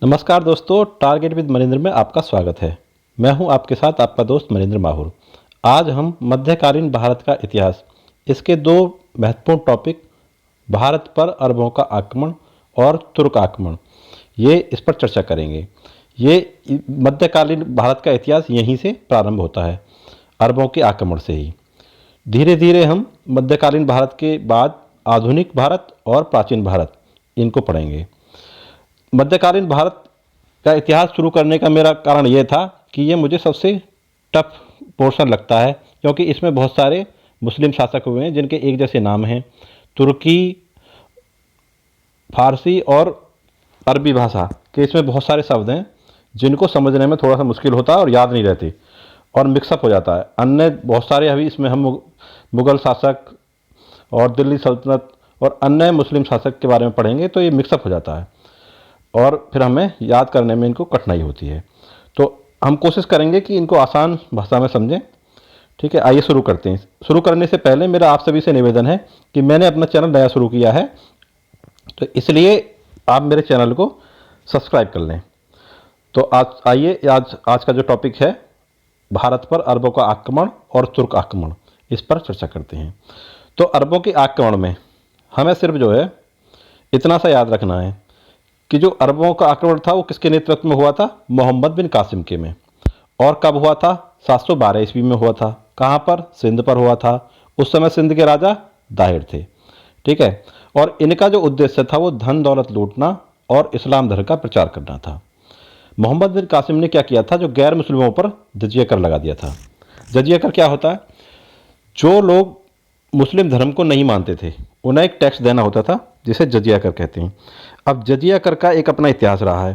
नमस्कार दोस्तों, target with Maninder में आपका स्वागत है। मैं हूं आपके साथ आपका दोस्त मनिंदर माहुर। आज हम मध्यकालीन भारत का इतिहास, इसके दो महत्वपूर्ण टॉपिक, भारत पर अरबों का आक्रमण और तुर्क आक्रमण, ये इस पर चर्चा करेंगे। ये मध्यकालीन भारत का इतिहास यहीं से प्रारंभ होता है, अरबों के आक्रमण से ही। धीरे धीरे हम मध्यकालीन भारत के बाद आधुनिक भारत और प्राचीन भारत, इनको पढ़ेंगे। मध्यकालीन भारत का इतिहास शुरू करने का मेरा कारण ये था कि ये मुझे सबसे टफ पोर्शन लगता है, क्योंकि इसमें बहुत सारे मुस्लिम शासक हुए हैं जिनके एक जैसे नाम हैं। तुर्की, फारसी और अरबी भाषा के इसमें बहुत सारे शब्द हैं जिनको समझने में थोड़ा सा मुश्किल होता है और याद नहीं रहते और मिक्सअप हो जाता है। अन्य बहुत सारे अभी इसमें हम मुग़ल शासक और दिल्ली सल्तनत और अन्य मुस्लिम शासक के बारे में पढ़ेंगे, तो ये मिक्सअप हो जाता है और फिर हमें याद करने में इनको कठिनाई होती है। तो हम कोशिश करेंगे कि इनको आसान भाषा में समझें। ठीक है, आइए शुरू करते हैं। शुरू करने से पहले मेरा आप सभी से निवेदन है कि मैंने अपना चैनल नया शुरू किया है, तो इसलिए आप मेरे चैनल को सब्सक्राइब कर लें। तो आइए आज का जो टॉपिक है, भारत पर अरबों का आक्रमण और तुर्क आक्रमण, इस पर चर्चा करते हैं। तो अरबों के आक्रमण में हमें सिर्फ जो है इतना सा याद रखना है कि जो अरबों का आक्रमण था वो किसके नेतृत्व में हुआ था? मोहम्मद बिन कासिम के में। और कब हुआ था? 712 ईस्वी में हुआ था। कहाँ पर? सिंध पर हुआ था। उस समय सिंध के राजा दाहिर थे। ठीक है, और इनका जो उद्देश्य था वो धन दौलत लूटना और इस्लाम धर्म का प्रचार करना था। मोहम्मद बिन कासिम ने क्या किया था? जो गैर मुस्लिमों पर जजिया कर लगा दिया था। जजिया कर क्या होता है? जो लोग मुस्लिम धर्म को नहीं मानते थे उन्हें एक टैक्स देना होता था, जिसे जजिया कर कहते हैं। अब जजिया कर का एक अपना इतिहास रहा है।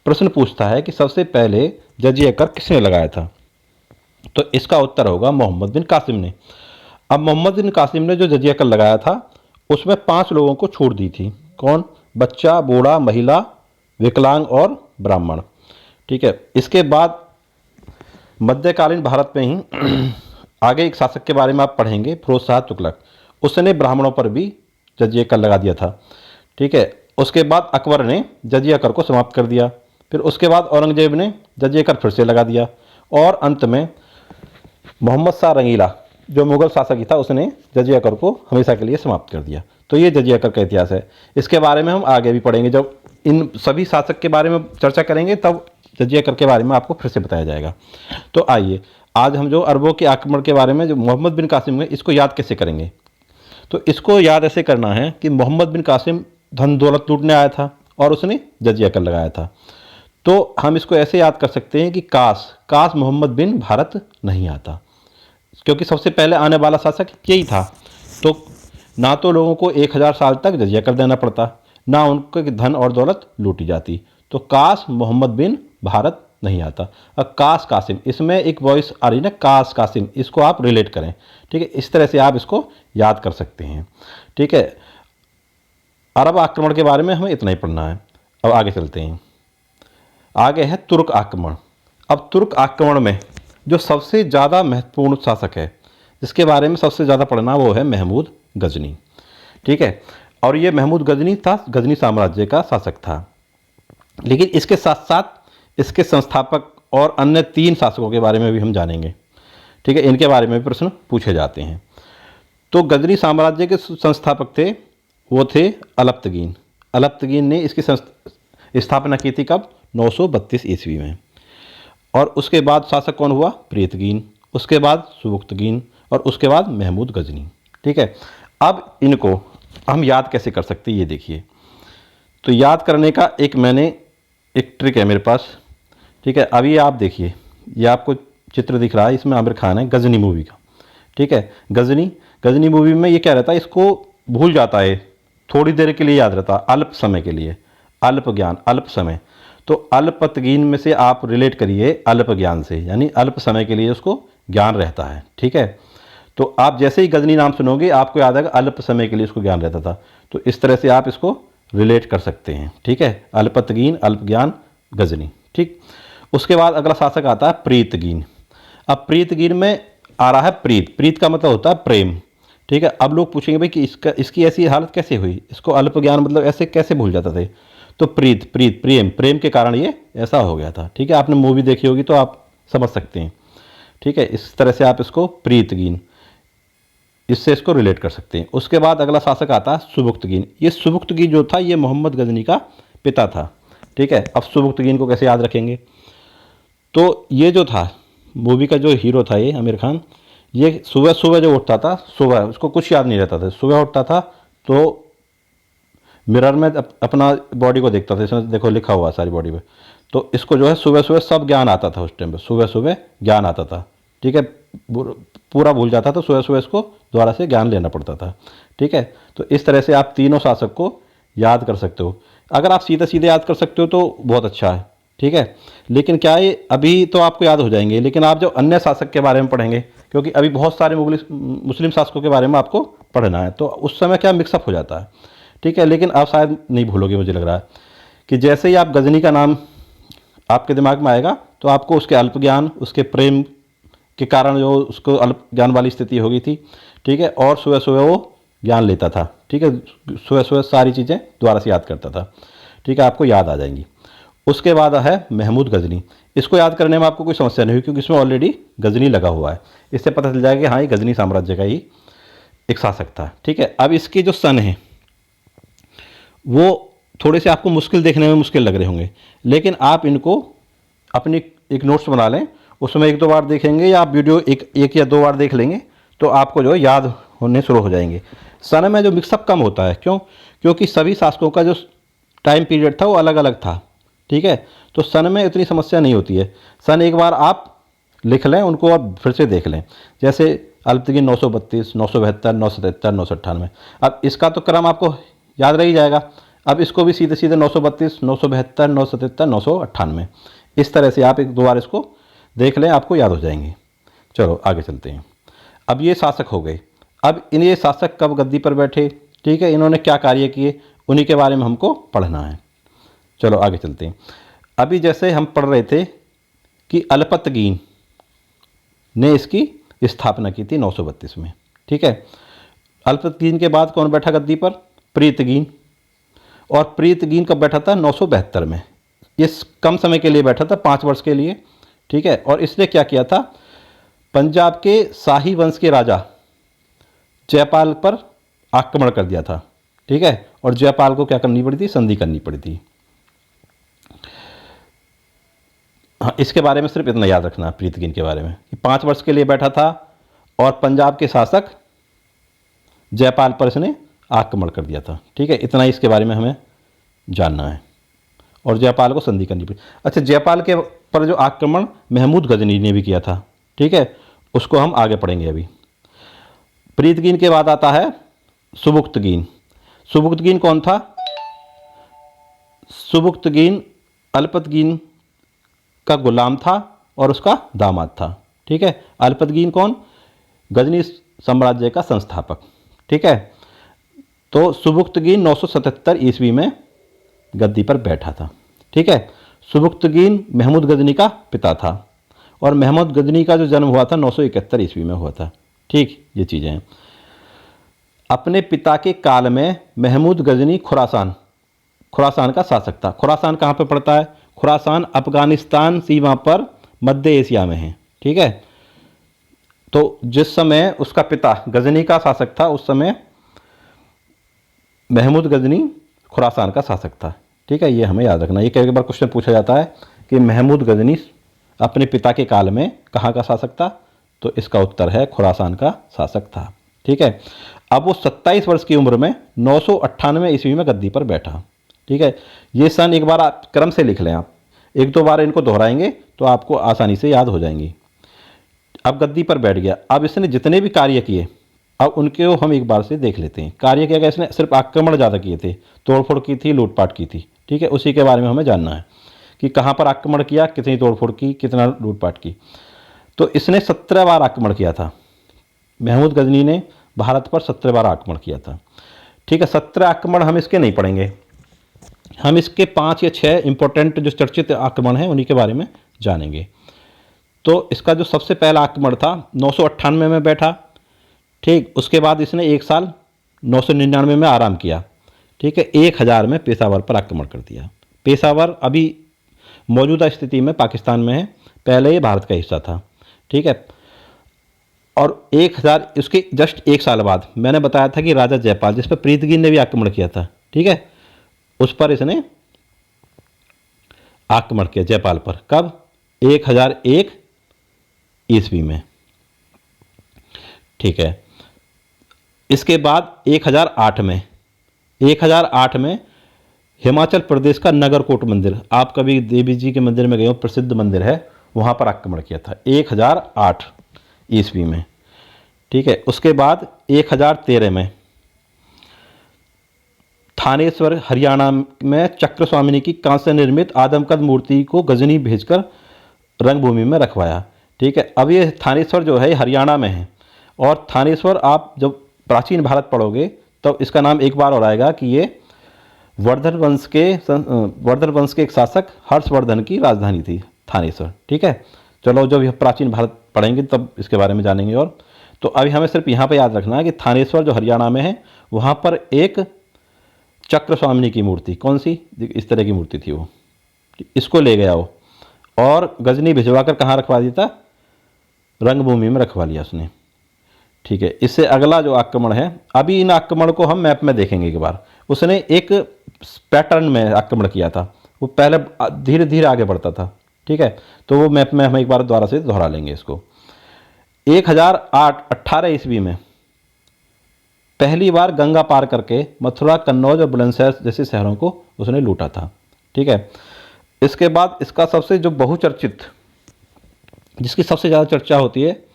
प्रश्न पूछता है कि सबसे पहले जजिया कर किसने लगाया था? तो इसका उत्तर होगा मोहम्मद बिन कासिम ने। अब मोहम्मद बिन कासिम ने जो जजिया कर लगाया था उसमें 5 लोगों को छूट दी थी। कौन? बच्चा, बूढ़ा, महिला, विकलांग और ब्राह्मण। ठीक है, इसके बाद मध्यकालीन भारत में ही आगे एक शासक के बारे में आप पढ़ेंगे, फिरोज शाह तुगलक। उसने ब्राह्मणों पर भी जजिया कर लगा दिया था। ठीक है, उसके बाद अकबर ने जजिया कर को समाप्त कर दिया। फिर उसके बाद औरंगजेब ने जजिया कर फिर से लगा दिया और अंत में मोहम्मद शाह रंगीला, जो मुग़ल शासक ही था, उसने जजिया कर को हमेशा के लिए समाप्त कर दिया। तो ये जजिया कर का इतिहास है। इसके बारे में हम आगे भी पढ़ेंगे। जब इन सभी शासक के बारे में चर्चा करेंगे तब जजिया कर के बारे में आपको फिर से बताया जाएगा। तो आइए आज हम जो अरबों के आक्रमण के बारे में, जो मोहम्मद बिन कासिम है, इसको याद कैसे करेंगे? तो इसको याद ऐसे करना है कि मोहम्मद बिन कासिम धन दौलत लूटने आया था और उसने जजिया कर लगाया था। तो हम इसको ऐसे याद कर सकते हैं कि काश मोहम्मद बिन भारत नहीं आता, क्योंकि सबसे पहले आने वाला शासक यही था। तो ना तो लोगों को 1000 साल तक जजिया कर देना पड़ता, ना उनको धन और दौलत लूटी जाती। तो काश मोहम्मद बिन भारत नहीं आता। अब काश कासिम, इसमें एक वॉइस आ रही ना, काश कासिम, इसको आप रिलेट करें। ठीक है, इस तरह से आप इसको याद कर सकते हैं। ठीक है, अरब आक्रमण के बारे में हमें इतना ही पढ़ना है। अब आगे चलते हैं। आगे है तुर्क आक्रमण। अब तुर्क आक्रमण में जो सबसे ज़्यादा महत्वपूर्ण शासक है, जिसके बारे में सबसे ज़्यादा पढ़ना, वो है महमूद गजनी। ठीक है, और ये महमूद गजनी था, गजनी साम्राज्य का शासक था। लेकिन इसके साथ साथ इसके संस्थापक और अन्य 3 शासकों के बारे में भी हम जानेंगे। ठीक है, इनके बारे में भी प्रश्न पूछे जाते हैं। तो गजनी साम्राज्य के संस्थापक थे, वो थे अलप्तगीन। अलप्तगीन ने इसकी स्थापना की थी कब? 932 ईस्वी में। और उसके बाद शासक कौन हुआ? प्रीतगीन। उसके बाद सुबुक्तगीन और उसके बाद महमूद गजनी। ठीक है, अब इनको हम याद कैसे कर सकते हैं, ये देखिए। तो याद करने का एक ट्रिक है मेरे पास। ठीक है, अभी आप देखिए, ये आपको चित्र दिख रहा है, इसमें आमिर खान है, गजनी मूवी का। ठीक है, गजनी मूवी में ये क्या रहता है, इसको भूल जाता है, थोड़ी देर के लिए याद रहता है, अल्प समय के लिए, अल्प ज्ञान, अल्प समय। तो अल्पतगीन में से आप रिलेट करिए अल्प ज्ञान से, यानी अल्प समय के लिए उसको ज्ञान रहता है। ठीक है, तो आप जैसे ही गजनी नाम सुनोगे आपको याद आएगा अल्प समय के लिए उसको ज्ञान रहता था। तो इस तरह से आप इसको रिलेट कर सकते हैं। ठीक है, अल्पतगीन, अल्प ज्ञान, गजनी। ठीक, उसके बाद अगला शासक आता है प्रीतगीन। अब प्रीतगीन में आ रहा है प्रीत। प्रीत का मतलब होता है प्रेम। ठीक है, अब लोग पूछेंगे भाई कि इसकी ऐसी हालत कैसे हुई, इसको अल्प ज्ञान मतलब ऐसे कैसे भूल जाता थे? तो प्रीत प्रीत प्रेम प्रेम के कारण ये ऐसा हो गया था। ठीक है, आपने मूवी देखी होगी तो आप समझ सकते हैं। ठीक है, इस तरह से आप इसको प्रीतगीन, इससे इसको रिलेट कर सकते हैं। उसके बाद अगला शासक आता है सुबुक्तगीन। ये सुबुक्तगीन जो था ये मोहम्मद गजनी का पिता था। ठीक है, अब सुबुक्तगीन को कैसे याद रखेंगे? तो ये जो था मूवी का जो हीरो था ये आमिर खान, ये सुबह सुबह जो उठता था, सुबह उसको कुछ याद नहीं रहता था, सुबह उठता था तो मिरर में अपना बॉडी को देखता था, इसमें देखो लिखा हुआ सारी बॉडी पे। तो इसको जो है सुबह सुबह सब ज्ञान आता था, उस टाइम पे सुबह सुबह ज्ञान आता था। ठीक है, पूरा भूल जाता था, सुबह सुबह इसको दोबारा से ज्ञान लेना पड़ता था। ठीक है, तो इस तरह से आप तीनों शासक को याद कर सकते हो। अगर आप सीधे सीधे याद कर सकते हो तो बहुत अच्छा है। ठीक है, लेकिन क्या ये अभी तो आपको याद हो जाएंगे, लेकिन आप जो अन्य शासक के बारे में पढ़ेंगे, क्योंकि अभी बहुत सारे मुस्लिम शासकों के बारे में आपको पढ़ना है, तो उस समय क्या मिक्सअप हो जाता है। ठीक है, लेकिन आप शायद नहीं भूलोगे, मुझे लग रहा है कि जैसे ही आप गजनी का नाम आपके दिमाग में आएगा तो आपको उसके अल्प ज्ञान, उसके प्रेम के कारण जो उसको अल्प ज्ञान वाली स्थिति हो गई थी। ठीक है, और सुबह सुबह वो ज्ञान लेता था। ठीक है, सुबह सुबह सारी चीज़ें दोबारा से याद करता था। ठीक है, आपको याद आ जाएंगी। उसके बाद है महमूद गजनी। इसको याद करने में आपको कोई समस्या नहीं हुई, क्योंकि इसमें ऑलरेडी गजनी लगा हुआ है। इससे पता चल जाएगा कि हाँ, ये गजनी साम्राज्य का ही एक शासक था। ठीक है, अब इसके जो सन हैं वो थोड़े से आपको मुश्किल, देखने में मुश्किल लग रहे होंगे, लेकिन आप इनको अपनी एक नोट्स बना लें, उसमें एक दो बार देखेंगे या आप वीडियो एक या दो बार देख लेंगे तो आपको जो है याद होने शुरू हो जाएंगे। सन में जो मिक्सअप कम होता है, क्यों? क्योंकि सभी शासकों का जो टाइम पीरियड था वो अलग अलग था। ठीक है, तो सन में इतनी समस्या नहीं होती है। सन एक बार आप लिख लें, उनको आप फिर से देख लें। जैसे अल्पतगीन 932, 972, 977, 998। अब इसका तो क्रम आपको याद रह ही जाएगा। अब इसको भी सीधे सीधे 932, 972, 977, 998, इस तरह से आप एक दो बार इसको देख लें, आपको याद हो जाएंगे। चलो आगे चलते हैं। अब ये शासक हो गए। अब ये शासक कब गद्दी पर बैठे, ठीक है, इन्होंने क्या कार्य किए, उन्हीं के बारे में हमको पढ़ना है। चलो आगे चलते हैं। अभी जैसे हम पढ़ रहे थे कि अल्पतगीन ने इसकी स्थापना की थी 932 में। ठीक है, अल्पतगीन के बाद कौन बैठा गद्दी पर? प्रीतगीन। और प्रीतगीन कब बैठा था? 972 में। ये कम समय के लिए बैठा था, 5 वर्ष के लिए। ठीक है, और इसने क्या किया था? पंजाब के शाही वंश के राजा जयपाल पर आक्रमण कर दिया था। ठीक है, और जयपाल को क्या करनी पड़ी थी? संधि करनी पड़ी थी। हाँ, इसके बारे में सिर्फ इतना याद रखना प्रीतगीन के बारे में कि 5 वर्ष के लिए बैठा था और पंजाब के शासक जयपाल पर इसने आक्रमण कर दिया था। ठीक है, इतना ही इसके बारे में हमें जानना है। और जयपाल को संधि करनी पड़ी। अच्छा, जयपाल के पर जो आक्रमण महमूद गजनी ने भी किया था, ठीक है, उसको हम आगे पढ़ेंगे। अभी प्रीतगीन के बाद आता है सुबुक्तगीन। सुबुक्तगीन कौन था? सुबुक्तगीन अल्पतगीन का गुलाम था और उसका दामाद था। ठीक है, अल्पतगीन कौन? गजनी साम्राज्य का संस्थापक। ठीक है, तो सुबुक्तगीन 977 ईस्वी में गद्दी पर बैठा था। ठीक है, सुबुक्तगीन महमूद गजनी का पिता था और महमूद गजनी का जो जन्म हुआ था 971 ईस्वी में हुआ था। ठीक, ये चीज़ें हैं। अपने पिता के काल में महमूद गजनी खुरासान का शासक था। खुरासान कहाँ पे पड़ता है? खुरासान अफगानिस्तान सीमा पर मध्य एशिया में है। ठीक है, तो जिस समय उसका पिता गजनी का शासक था उस समय महमूद गजनी खुरासान का शासक था। ठीक है, ये हमें याद रखना। ये कई बार क्वेश्चन पूछा जाता है कि महमूद गजनी अपने पिता के काल में कहाँ का शासक था, तो इसका उत्तर है खुरासान का शासक था। ठीक है, अब वो 27 वर्ष की उम्र में 998 ईस्वी में गद्दी पर बैठा। ठीक है, ये सन एक बार आप क्रम से लिख लें, आप एक दो बार इनको दोहराएंगे तो आपको आसानी से याद हो जाएंगी। अब गद्दी पर बैठ गया। अब इसने जितने भी कार्य किए अब उनके हम एक बार से देख लेते हैं। कार्य क्या क्या इसने? सिर्फ आक्रमण ज़्यादा किए थे, तोड़फोड़ की थी, लूटपाट की थी। ठीक है, उसी के बारे में हमें जानना है कि कहाँ पर आक्रमण किया, कितनी तोड़फोड़ की, कितना लूटपाट की। तो इसने 17 बार आक्रमण किया था। महमूद गजनी ने भारत पर 17 बार आक्रमण किया था। ठीक है, 17 आक्रमण हम इसके नहीं पढ़ेंगे, हम इसके 5 या 6 इंपॉर्टेंट जो चर्चित आक्रमण हैं उन्हीं के बारे में जानेंगे। तो इसका जो सबसे पहला आक्रमण था 998 में बैठा। ठीक, उसके बाद इसने एक साल 999 में आराम किया। ठीक है, 1000 में पेशावर पर आक्रमण कर दिया। पेशावर अभी मौजूदा स्थिति में पाकिस्तान में है, पहले ये भारत का हिस्सा था। ठीक है, और 1000 उसके जस्ट 1 साल बाद मैंने बताया था कि राजा जयपाल, जिस पर प्रीतगिरी ने भी आक्रमण किया था, ठीक है, उस पर इसने आक्रमण किया, जयपाल पर। कब? 1001 ईस्वी में। ठीक है, इसके बाद 1008 में हिमाचल प्रदेश का नगरकोट मंदिर, आप कभी देवी जी के मंदिर में गए हो, प्रसिद्ध मंदिर है, वहाँ पर आक्रमण किया था 1008 ईस्वी में। ठीक है, उसके बाद 1013 में थानेश्वर हरियाणा में चक्र स्वामिनी की कांस्य निर्मित आदमकद मूर्ति को गजनी भेजकर रंगभूमि में रखवाया। ठीक है, अब ये थानेश्वर जो है हरियाणा में है, और थानेश्वर आप जब प्राचीन भारत पढ़ोगे तो इसका नाम एक बार और आएगा कि ये वर्धन वंश के एक शासक हर्षवर्धन की राजधानी थी थानेश्वर। ठीक है, चलो जब यह प्राचीन भारत पढ़ेंगे तब इसके बारे में जानेंगे। और तो अभी हमें सिर्फ यहाँ पे याद रखना है कि थानेश्वर जो हरियाणा में है, वहाँ पर एक चक्र स्वामिनी की मूर्ति, कौन सी, इस तरह की मूर्ति थी वो, इसको ले गया वो और गजनी भिजवा कर कहाँ रखवा दिया था? रंगभूमि में रखवा लिया उसने। ठीक है, इससे अगला जो आक्रमण है, अभी इन आक्रमण को हम मैप में देखेंगे एक बार। उसने एक पैटर्न में आक्रमण किया था, वो पहले धीरे धीरे आगे बढ़ता था। ठीक है, तो वो मैप में हम एक बार दोबारा से दोहरा लेंगे इसको। 1018 ईस्वी में पहली बार गंगा पार करके मथुरा, कन्नौज और बुलंदशहर जैसे शहरों को उसने लूटा था। ठीक है, इसके बाद इसका सबसे जो बहुचर्चित, जिसकी सबसे ज़्यादा चर्चा होती है,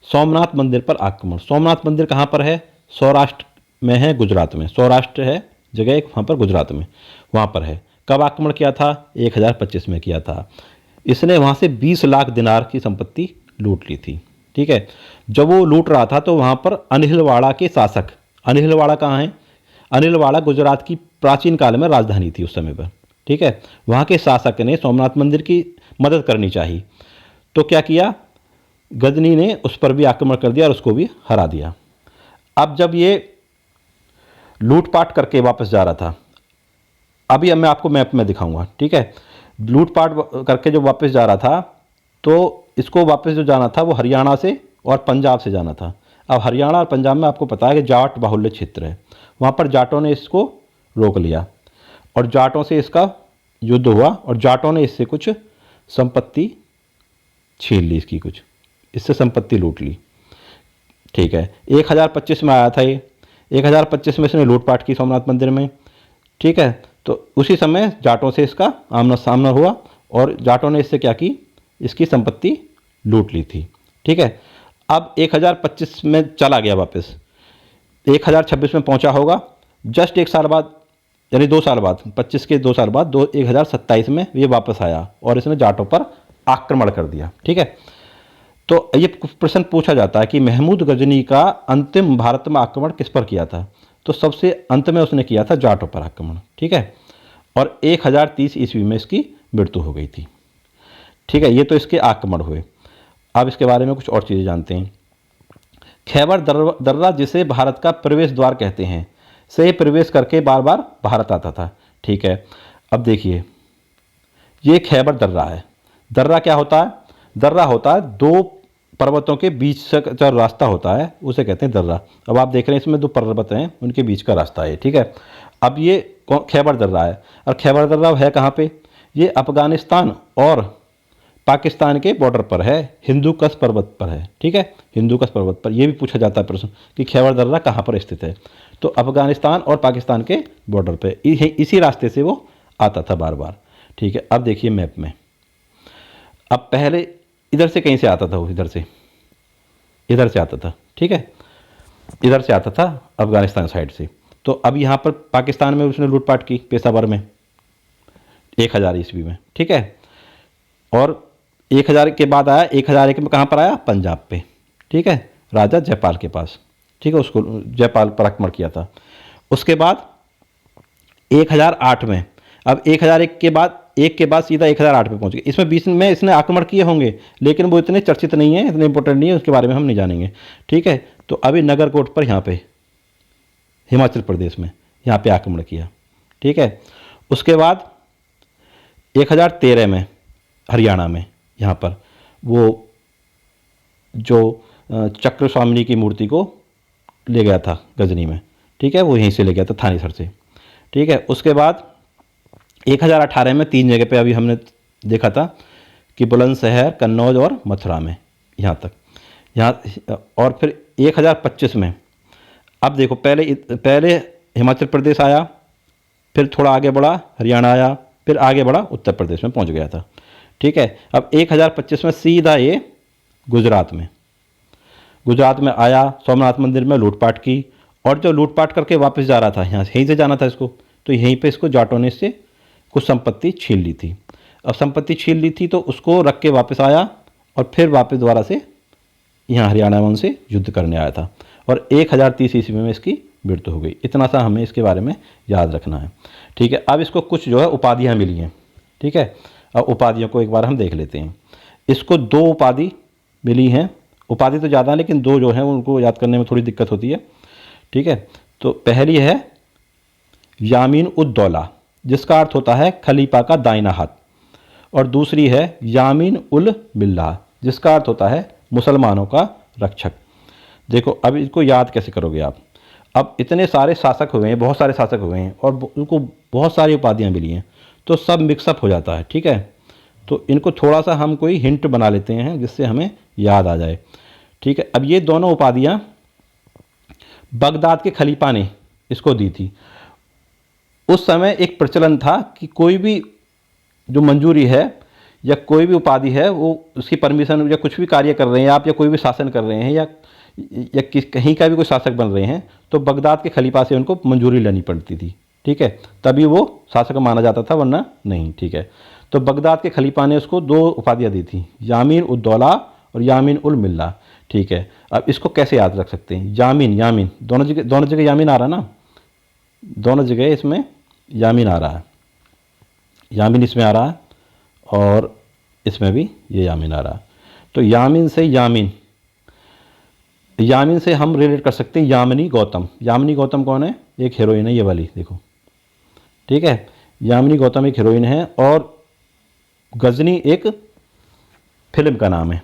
सोमनाथ मंदिर पर आक्रमण। सोमनाथ मंदिर कहाँ पर है? सौराष्ट्र में है, गुजरात में। सौराष्ट्र है जगह एक, वहाँ पर गुजरात में, वहाँ पर है। कब आक्रमण किया था? 1025 में किया था। इसने वहाँ से 20 लाख दिनार की संपत्ति लूट ली थी। ठीक है, जब वो लूट रहा था तो वहाँ पर अनिलवाड़ा के शासक, अनिलवाड़ा कहाँ है? अनिलवाड़ा गुजरात की प्राचीन काल में राजधानी थी उस समय पर। ठीक है, वहाँ के शासक ने सोमनाथ मंदिर की मदद करनी चाहिए, तो क्या किया? गजनी ने उस पर भी आक्रमण कर दिया और उसको भी हरा दिया। अब जब ये लूटपाट करके वापस जा रहा था, अभी मैं आपको मैप में दिखाऊंगा। ठीक है, लूटपाट करके जो वापस जा रहा था, तो इसको वापस जो जाना था वो हरियाणा से और पंजाब से जाना था। अब हरियाणा और पंजाब में आपको पता है कि जाट बाहुल्य क्षेत्र है, वहाँ पर जाटों ने इसको रोक लिया और जाटों से इसका युद्ध हुआ और जाटों ने इससे कुछ संपत्ति छीन ली, इसकी कुछ इससे संपत्ति लूट ली। ठीक है, 1025 में आया था ये, 1025 में इसने लूटपाट की सोमनाथ मंदिर में। ठीक है, तो उसी समय जाटों से इसका आमना सामना हुआ और जाटों ने इससे क्या की? इसकी संपत्ति लूट ली थी। ठीक है, अब 1025 में चला गया वापस, 1026 में पहुंचा होगा, जस्ट 1 साल बाद, यानी 2 साल बाद, 25 के 2 साल बाद 1027 में ये वापस आया और इसने जाटों पर आक्रमण कर दिया। ठीक है, तो ये प्रश्न पूछा जाता है कि महमूद गजनी का अंतिम भारत में आक्रमण किस पर किया था? तो सबसे अंत में उसने किया था जाटों पर आक्रमण। ठीक है, और 1030 ईस्वी में इसकी मृत्यु हो गई थी। ठीक है, ये तो इसके आक्रमण हुए। अब इसके बारे में कुछ और चीज़ें जानते हैं। खैबर दर्रा, जिसे भारत का प्रवेश द्वार कहते हैं, से प्रवेश करके बार बार भारत आता था। ठीक है, अब देखिए, ये खैबर दर्रा है। दर्रा क्या होता है? दर्रा होता है 2 पर्वतों के बीच से जो रास्ता होता है उसे कहते हैं दर्रा। अब आप देख रहे हैं इसमें 2 पर्वत हैं, उनके बीच का रास्ता है। ठीक है, अब ये खैबर दर्रा है, और खैबर दर्रा है कहाँ पे? ये अफगानिस्तान और पाकिस्तान के बॉर्डर पर है, हिंदू कश पर्वत पर है। ठीक है, हिंदू कश पर्वत पर। यह भी पूछा जाता है प्रश्न कि खैबर दर्रा कहाँ पर स्थित है, तो अफगानिस्तान और पाकिस्तान के बॉर्डर पे, इसी रास्ते से वो आता था बार बार। ठीक है, अब देखिए मैप में, अब पहले इधर से कहीं से आता था वो, इधर से आता था। ठीक है, इधर से आता था अफगानिस्तान साइड से। तो अब यहाँ पर पाकिस्तान में उसने लूटपाट की पेशावर में 1000 ईस्वी में। ठीक है, और 1000 के बाद आया, 1001 में कहाँ पर आया? पंजाब पे। ठीक है, राजा जयपाल के पास। ठीक है, उसको जयपाल पर आक्रमण किया था। उसके बाद 1008 में, अब 1001 के बाद सीधा 1008 पे पहुंच गए। इसमें बीच में इसने आक्रमण किए होंगे, लेकिन वो इतने चर्चित नहीं है, इतने इंपॉर्टेंट नहीं है, उसके बारे में हम नहीं जानेंगे। ठीक है, तो अभी नगरकोट पर यहाँ पे हिमाचल प्रदेश में यहाँ पे आक्रमण किया। ठीक है, उसके बाद 1013 में हरियाणा में यहाँ पर वो जो चक्र स्वामिनी की मूर्ति को ले गया था गजनी में। ठीक है, वो यहीं से ले गया था थानेसर से। ठीक है, उसके बाद 1018 में 3 जगह पे अभी हमने देखा था कि बुलंदशहर, कन्नौज और मथुरा में, यहाँ तक यहाँ। और फिर 1025 में अब देखो, पहले हिमाचल प्रदेश आया, फिर थोड़ा आगे बढ़ा हरियाणा आया, फिर आगे बढ़ा उत्तर प्रदेश में पहुंच गया था। ठीक है, अब 1025 में सीधा ये गुजरात में आया, सोमनाथ मंदिर में लूटपाट की, और जो लूटपाट करके वापस जा रहा था यहाँ से, यहीं से जाना था इसको, तो यहीं पे इसको जाटों ने इससे कुछ संपत्ति छीन ली थी। अब संपत्ति छीन ली थी तो उसको रख के वापस आया, और फिर वापस दोबारा से यहाँ हरियाणा में उनसे युद्ध करने आया था, और 1030 ईस्वी में इसकी मृत्यु हो गई। इतना सा हमें इसके बारे में याद रखना है। ठीक है, अब इसको कुछ जो है उपाधियाँ मिली हैं। ठीक है, अब उपाधियों को एक बार हम देख लेते हैं। इसको 2 उपाधि मिली हैं, उपाधि तो ज़्यादा है लेकिन 2 जो हैं उनको याद करने में थोड़ी दिक्कत होती है। ठीक है, तो पहली है यामीन उद दौला, जिसका अर्थ होता है खलीफा का दाहिना हाथ, और दूसरी है यामीन उल मिल्ला, जिसका अर्थ होता है मुसलमानों का रक्षक। देखो अब इसको याद कैसे करोगे आप। अब इतने सारे शासक हुए हैं, बहुत सारे शासक हुए हैं, और उनको बहुत सारी उपाधियाँ मिली हैं, तो सब मिक्सअप हो जाता है। ठीक है, तो इनको थोड़ा सा हम कोई हिंट बना लेते हैं जिससे हमें याद आ जाए। ठीक है, अब ये दोनों उपाधियाँ बगदाद के खलीफा ने इसको दी थी। उस समय एक प्रचलन था कि कोई भी जो मंजूरी है या कोई भी उपाधि है, वो उसकी परमिशन या कुछ भी कार्य कर रहे हैं आप, या कोई भी शासन कर रहे हैं, या कहीं का भी कोई शासक बन रहे हैं, तो बगदाद के खलीफा से उनको मंजूरी लेनी पड़ती थी। ठीक है, तभी वो शासक माना जाता था, वरना नहीं। ठीक है, तो बगदाद के खलीफा ने उसको 2 उपाधियाँ दी थी, यामीन उद दौला और यामीन उल मिल्ला। ठीक है, अब इसको कैसे याद रख सकते हैं। यामीन दोनों जगह यामीन आ रहा है ना, दोनों जगह इसमें यामीन आ रहा है, यामीन इसमें आ रहा है और इसमें भी ये यामीन आ रहा है। तो यामीन से हम रिलेट कर सकते हैं यामिनी गौतम। यामिनी गौतम कौन है? एक हीरोइन है, ये वाली देखो। ठीक है, यामिनी गौतम एक हीरोइन है, और गजनी एक फिल्म का नाम है।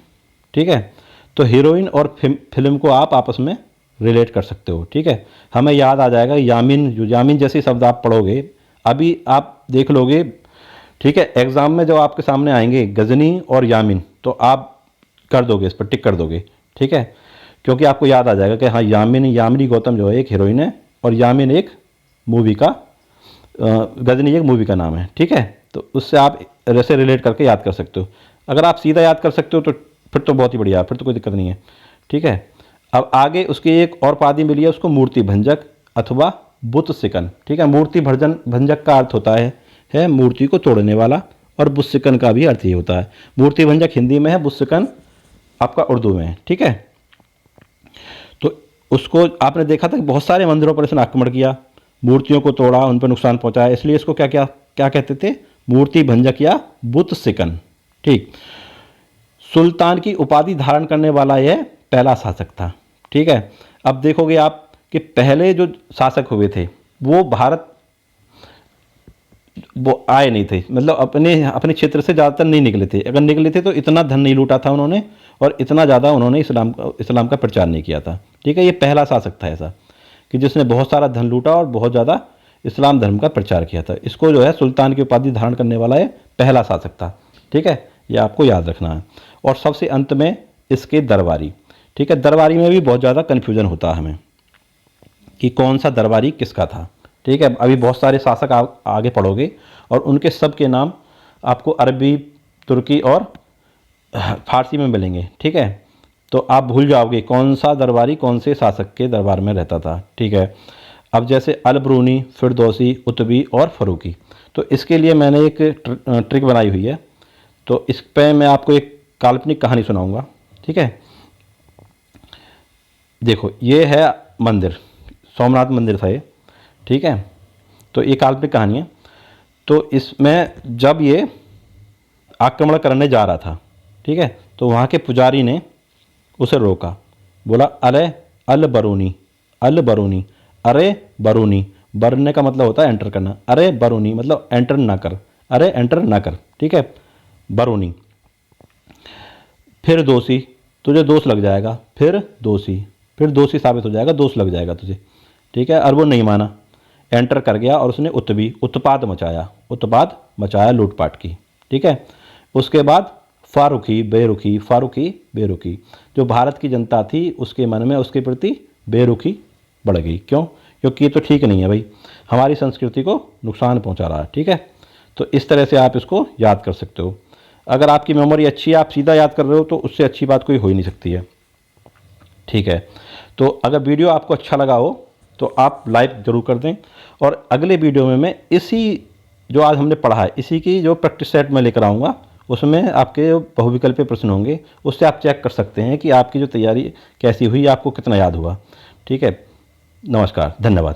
ठीक है, तो हीरोइन और फिल्म को आप आपस में रिलेट कर सकते हो। ठीक है, हमें याद आ जाएगा यामिन जैसे शब्द आप पढ़ोगे, अभी आप देख लोगे। ठीक है, एग्ज़ाम में जब आपके सामने आएंगे गजनी और यामिन, तो आप कर दोगे, इस पर टिक कर दोगे। ठीक है, क्योंकि आपको याद आ जाएगा कि हाँ यामिनी गौतम जो है एक हीरोइन है, और यामिन एक मूवी का, गजनी एक मूवी का नाम है। ठीक है, तो उससे आप ऐसे रिलेट करके याद कर सकते हो। अगर आप सीधा याद कर सकते हो तो फिर तो बहुत ही बढ़िया, फिर तो कोई दिक्कत नहीं है। ठीक है, अब आगे उसकी एक और उपाधि मिली है उसको, मूर्ति भंजक अथवा बुत सिकन। ठीक है, मूर्ति भंजक का अर्थ होता है मूर्ति को तोड़ने वाला, और बुत सिकन का भी अर्थ ये होता है। मूर्ति भंजक हिंदी में है, बुत सिकन आपका उर्दू में है। ठीक है, तो उसको आपने देखा था कि बहुत सारे मंदिरों पर इसने आक्रमण किया, मूर्तियों को तोड़ा, उन पर नुकसान पहुंचाया, इसलिए इसको क्या कहते थे? मूर्ति भंजक या बुत सिकन। ठीक, सुल्तान की उपाधि धारण करने वाला यह पहला शासक था। ठीक है, अब देखोगे आप कि पहले जो शासक हुए थे वो आए नहीं थे, मतलब अपने क्षेत्र से ज़्यादातर नहीं निकले थे। अगर निकले थे तो इतना धन नहीं लूटा था उन्होंने, और इतना ज़्यादा उन्होंने इस्लाम का प्रचार नहीं किया था। ठीक है, ये पहला शासक था ऐसा कि जिसने बहुत सारा धन लूटा और बहुत ज़्यादा इस्लाम धर्म का प्रचार किया था। इसको जो है सुल्तान की उपाधि धारण करने वाला ये पहला शासक था। ठीक है, ये आपको याद रखना है। और सबसे अंत में इसके दरबारी। ठीक है, दरबारी में भी बहुत ज़्यादा कन्फ्यूजन होता है हमें कि कौन सा दरबारी किसका था। ठीक है, अभी बहुत सारे शासक आगे पढ़ोगे, और उनके सब के नाम आपको अरबी, तुर्की और फारसी में मिलेंगे। ठीक है, तो आप भूल जाओगे कौन सा दरबारी कौन से शासक के दरबार में रहता था। ठीक है, अब जैसे अलब्रूनी, फिरदौसी, उतबी और फ़रूकी, तो इसके लिए मैंने एक ट्रिक बनाई हुई है। तो इस पे मैं आपको एक काल्पनिक कहानी सुनाऊंगा। ठीक है, देखो ये है मंदिर, सोमनाथ मंदिर था ये। ठीक है, तो ये काल्पनिक कहानी है। तो इसमें जब ये आक्रमण करने जा रहा था, ठीक है, तो वहाँ के पुजारी ने उसे रोका, बोला अल बरूनी, अरे बरूनी, बरने का मतलब होता है एंटर करना। अरे बरूनी मतलब एंटर ना कर, अरे एंटर ना कर, ठीक है, बरूनी। फिर दोषी, तुझे दोष लग जाएगा, फिर दोषी साबित हो जाएगा, दोष लग जाएगा तुझे, ठीक है। और वो नहीं माना, एंटर कर गया और उसने उत्पाद मचाया लूटपाट की, ठीक है। उसके बाद फारूकी, जो भारत की जनता थी उसके मन में उसके प्रति बेरुखी बढ़ गई। क्यों? क्योंकि ये तो ठीक नहीं है भाई, हमारी संस्कृति को नुकसान पहुंचा रहा है, ठीक है। तो इस तरह से आप इसको याद कर सकते हो। अगर आपकी मेमोरी अच्छी है, आप सीधा याद कर रहे हो, तो उससे अच्छी बात कोई हो ही नहीं सकती है, ठीक है। तो अगर वीडियो आपको अच्छा लगा हो तो आप लाइक ज़रूर कर दें, और अगले वीडियो में मैं इसी जो आज हमने पढ़ा है इसी की जो प्रैक्टिस सेट में लेकर आऊँगा, उसमें आपके बहुविकल्पीय प्रश्न होंगे, उससे आप चेक कर सकते हैं कि आपकी जो तैयारी कैसी हुई, आपको कितना याद हुआ, ठीक है। नमस्कार, धन्यवाद।